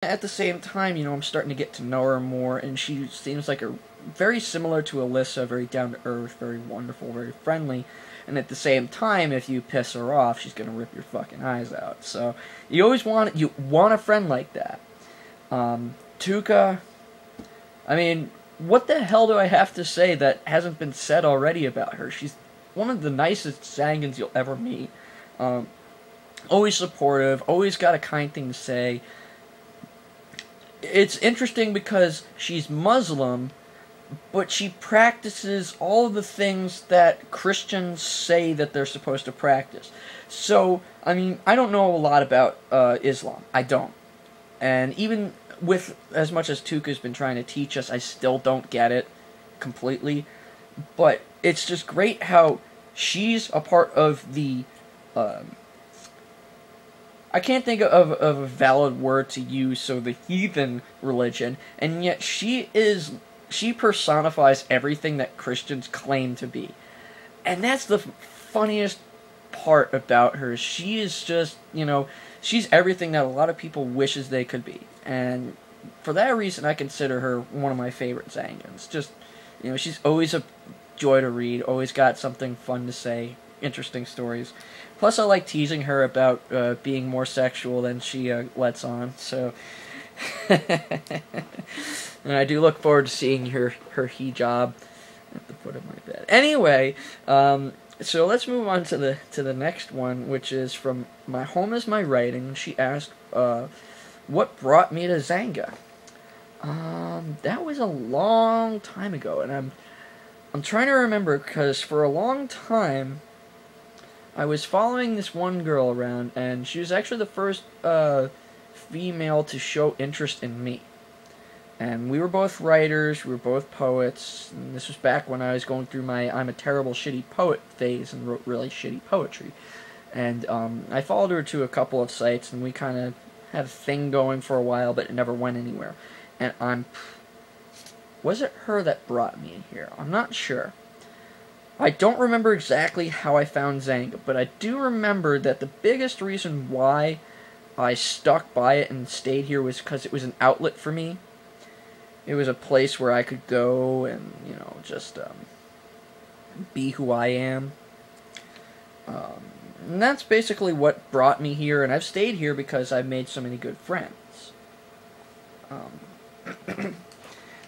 At the same time, I'm starting to get to know her more, and she seems like a very similar to Alyssa, very down to earth, very wonderful, very friendly. And at the same time, if you piss her off, she's gonna rip your fucking eyes out. So you want a friend like that. Tuka, I mean, what the hell do I have to say that hasn't been said already about her? She's one of the nicest Zangans you'll ever meet. Um, Always supportive, always got a kind thing to say. It's interesting because she's Muslim, but she practices all of the things that Christians say that they're supposed to practice. So, I mean, I don't know a lot about Islam. I don't. And even with as much as Tuka's been trying to teach us, I still don't get it completely. But it's just great how she's a part of the... I can't think of a valid word to use, so the heathen religion, and yet she personifies everything that Christians claim to be. And that's the funniest part about her. She is just, she's everything that a lot of people wishes they could be. And for that reason, I consider her one of my favorite Zangans. Just, she's always a joy to read, always got something fun to say, interesting stories. Plus, I like teasing her about being more sexual than she lets on, so... And I do look forward to seeing her hijab at the foot of my bed. Anyway, so let's move on to the next one, which is from My Home is My Writing. She asked, what brought me to Zanga? That was a long time ago, and I'm trying to remember, because for a long time... I was following this one girl around, and she was actually the first female to show interest in me. And we were both writers, we were both poets, and this was back when I was going through my I'm a terrible shitty poet phase and wrote really shitty poetry. And I followed her to a couple of sites, and we kind of had a thing going for a while, but it never went anywhere. And was it her that brought me in here? I'm not sure. I don't remember exactly how I found Zanga, but I do remember that the biggest reason why I stuck by it and stayed here was because it was an outlet for me. It was a place where I could go and, just be who I am. And that's basically what brought me here, and I've stayed here because I've made so many good friends. The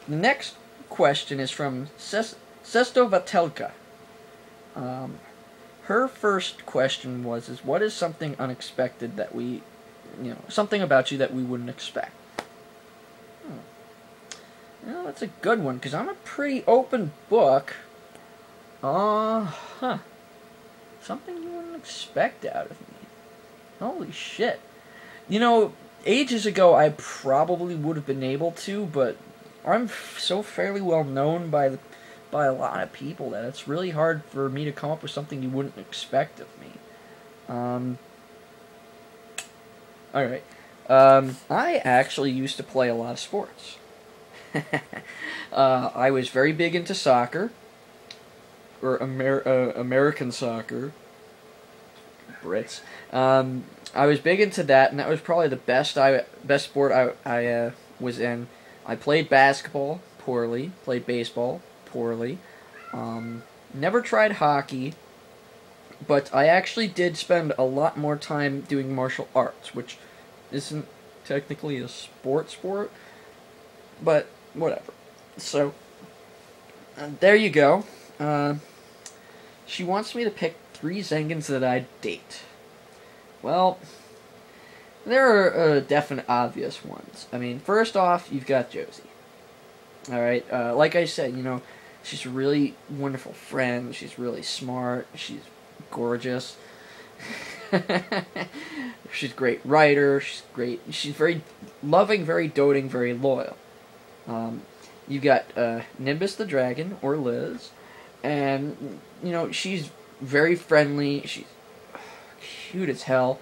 next question is from Sesto Vatelka. Her first question was, what is something unexpected that something about you that we wouldn't expect? That's a good one, because I'm a pretty open book. Something you wouldn't expect out of me. Holy shit. Ages ago I probably would have been able to, but I'm so fairly well known by a lot of people that it's really hard for me to come up with something you wouldn't expect of me. Alright. I actually used to play a lot of sports. I was very big into soccer, or American soccer. Brits. I was big into that, and that was probably the best sport I was in. I played basketball poorly, played baseball poorly. Never tried hockey, but I actually did spend a lot more time doing martial arts, which isn't technically a sport, but whatever. So, there you go. She wants me to pick 3 Zangans that I'd date. Well, there are definite obvious ones. I mean, first off, you've got Josie. Alright, like I said, she's a really wonderful friend, she's really smart, she's gorgeous. She's a great writer, she's very loving, very doting, very loyal. You've got Nimbus the Dragon, or Liz, and, she's very friendly, she's cute as hell.